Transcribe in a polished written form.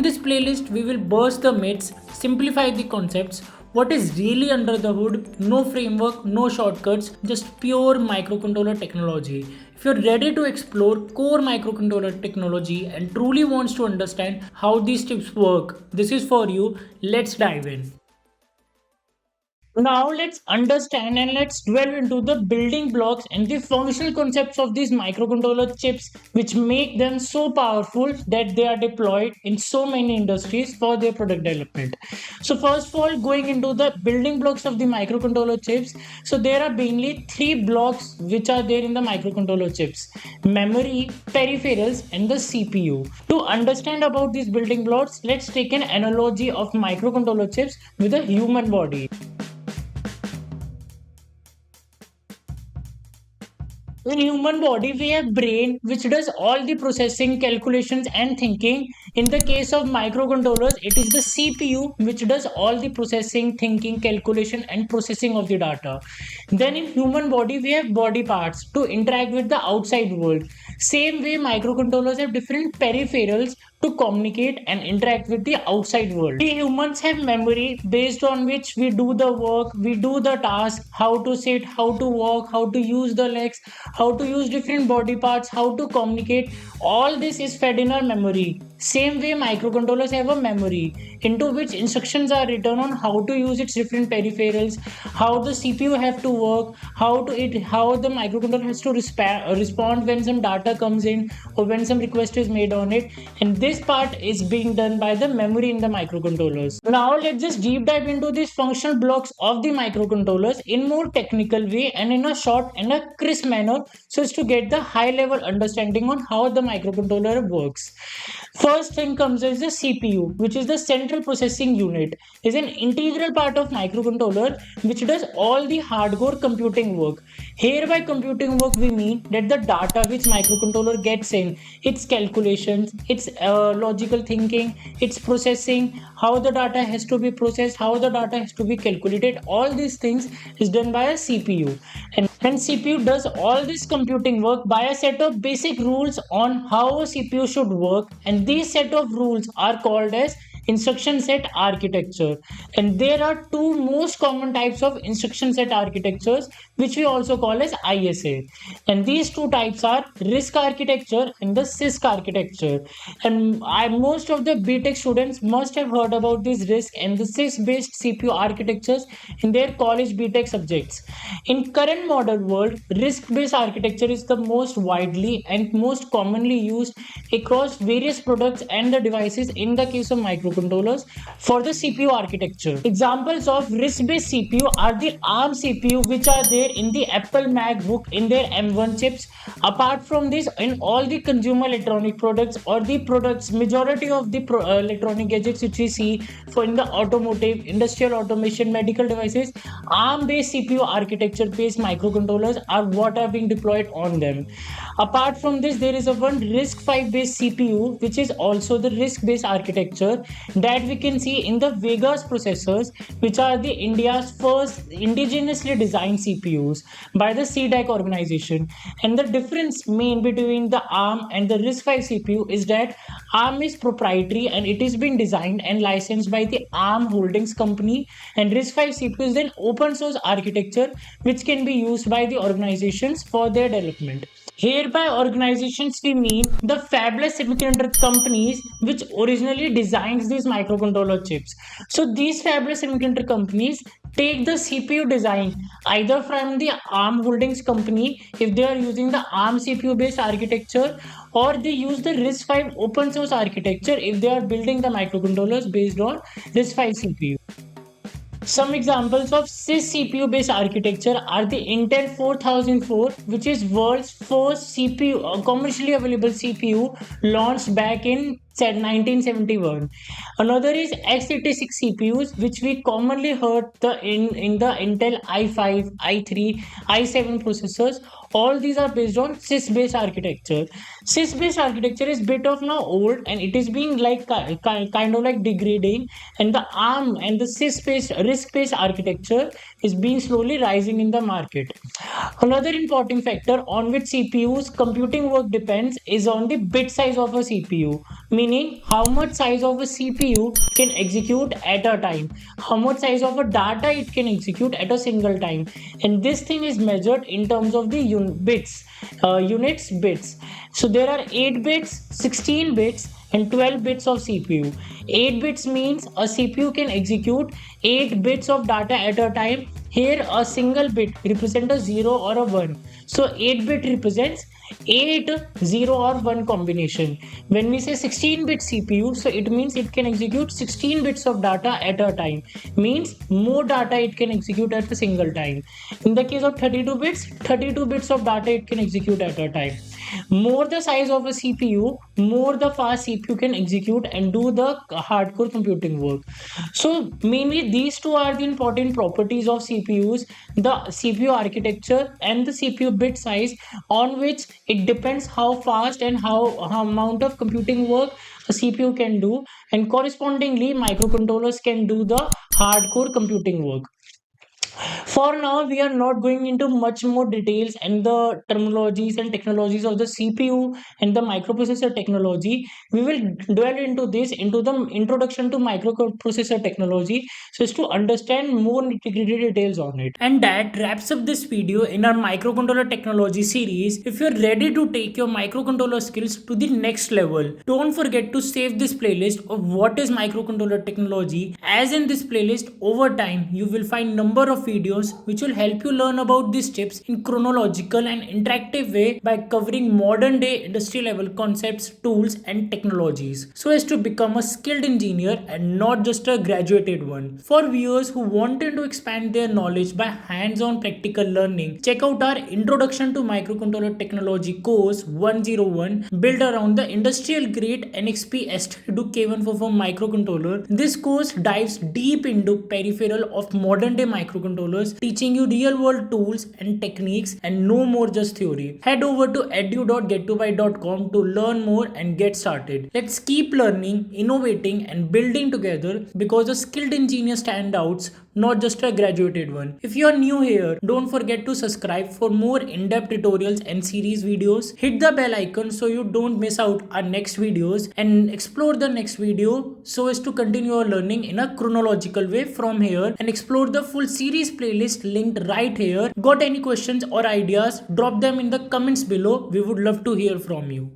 In this playlist, we will burst the myths, simplify the concepts, what is really under the hood, no framework, no shortcuts, just pure microcontroller technology. If you're ready to explore core microcontroller technology and truly wants to understand how these chips work, this is for you. Let's dive in. Now let's understand and let's dwell into the building blocks and the functional concepts of these microcontroller chips, which make them so powerful that they are deployed in so many industries for their product development. So first of all, going into the building blocks of the microcontroller chips, so there are mainly three blocks which are there in the microcontroller chips: memory, peripherals, and the CPU. To understand about these building blocks, let's take an analogy of microcontroller chips with a human body. In human body, we have brain which does all the processing, calculations, and thinking. In the case of microcontrollers, it is the CPU which does all the processing, thinking, calculation, and processing of the data. Then in human body, we have body parts to interact with the outside world. Same way, microcontrollers have different peripherals to communicate and interact with the outside world. We humans have memory based on which we do the work, we do the task, how to sit, how to walk, how to use the legs, how to use different body parts, how to communicate. All this is fed in our memory. Same way, microcontrollers have a memory into which instructions are written on how to use its different peripherals, how the CPU have to work, how the microcontroller has to respond when some data comes in or when some request is made on it. And this part is being done by the memory in the microcontrollers. Now let's just deep dive into these functional blocks of the microcontrollers in more technical way and in a short and a crisp manner, so as to get the high level understanding on how the microcontroller works. First thing comes is the CPU, which is the central processing unit, is an integral part of microcontroller which does all the hardcore computing work. Here by computing work we mean that the data which microcontroller gets in, its calculations, its logical thinking, its processing, how the data has to be processed, how the data has to be calculated, all these things is done by a CPU. And CPU does all this computing work by a set of basic rules on how a CPU should work, and these set of rules are called as instruction set architecture. And there are two most common types of instruction set architectures which we also call as ISA, and these two types are RISC architecture and the CISC architecture. And most of the BTech students must have heard about these RISC and the CISC based CPU architectures in their college BTech subjects. In current modern world, RISC based architecture is the most widely and most commonly used across various products and the devices in the case of microcontrollers for the CPU architecture. Examples of RISC-based CPU are the ARM CPU, which are there in the Apple MacBook in their M1 chips. Apart from this, in all the consumer electronic products or the products, majority of the electronic gadgets which we see for in the automotive, industrial automation, medical devices, ARM-based CPU architecture-based microcontrollers are what are being deployed on them. Apart from this, there is a one RISC-V based CPU, which is also the RISC-based architecture that we can see in the Vegas processors, which are the India's first indigenously designed CPUs by the CDAC organization. And the difference main between the ARM and the RISC-V CPU is that ARM is proprietary and it is being designed and licensed by the ARM Holdings company, and RISC-V CPU is an open source architecture which can be used by the organizations for their development. Here by organizations we mean the fabless semiconductor companies which originally designs these microcontroller chips. So these fabless semiconductor companies take the CPU design either from the ARM Holdings company if they are using the ARM CPU based architecture, or they use the RISC-V open source architecture if they are building the microcontrollers based on RISC-V CPU. Some examples of CISC CPU based architecture are the Intel 4004, which is world's first CPU, commercially available CPU, launched back in 1971. Another is x86 CPUs, which we commonly heard in the Intel i5, i3, i7 processors. All these are based on CISC based architecture. CISC based architecture is bit of now old and it is being like kind of like degrading, and the ARM and the CISC based RISC based architecture is being slowly rising in the market. Another important factor on which CPU's computing work depends is on the bit size of a CPU. meaning how much size of a CPU can execute at a time, how much size of a data it can execute at a single time. And this thing is measured in terms of the units bits. So there are 8 bits, 16 bits, and 12 bits of CPU. 8 bits means a CPU can execute 8 bits of data at a time. Here a single bit represents a 0 or a 1. So 8 bit represents 8 0 or 1 combination. When we say 16 bit CPU, so it means it can execute 16 bits of data at a time, means more data it can execute at a single time. In the case of 32 bits, 32 bits of data it can execute at a time. More the size of a CPU, more the fast CPU can execute and do the hardcore computing work. So mainly these two are the important properties of CPUs, the CPU architecture and the CPU bit size, on which it depends how fast and how amount of computing work a CPU can do, and correspondingly microcontrollers can do the hardcore computing work. For now, we are not going into much more details and the terminologies and technologies of the CPU and the microprocessor technology. We will dwell into this into the introduction to microprocessor technology, so as to understand more nitty-gritty details on it. And that wraps up this video in our microcontroller technology series. If you're ready to take your microcontroller skills to the next level, don't forget to save this playlist of what is microcontroller technology, as in this playlist over time you will find number of videos which will help you learn about these chips in chronological and interactive way by covering modern day industry level concepts, tools and technologies, so as to become a skilled engineer and not just a graduated one. For viewers who wanted to expand their knowledge by hands-on practical learning, check out our Introduction to Microcontroller Technology course 101, built around the industrial grade NXP S32K144 microcontroller. This course dives deep into peripheral of modern day microcontrollers, teaching you real world tools and techniques and no more just theory. Head over to edu.get2byte.com to learn more and get started. Let's keep learning, innovating and building together, because a skilled engineer standouts, not just a graduated one. If you are new here, don't forget to subscribe for more in-depth tutorials and series videos. Hit the bell icon so you don't miss out our next videos, and explore the next video so as to continue your learning in a chronological way from here, and explore the full series playlist linked right here. Got any questions or ideas? Drop them in the comments below. We would love to hear from you.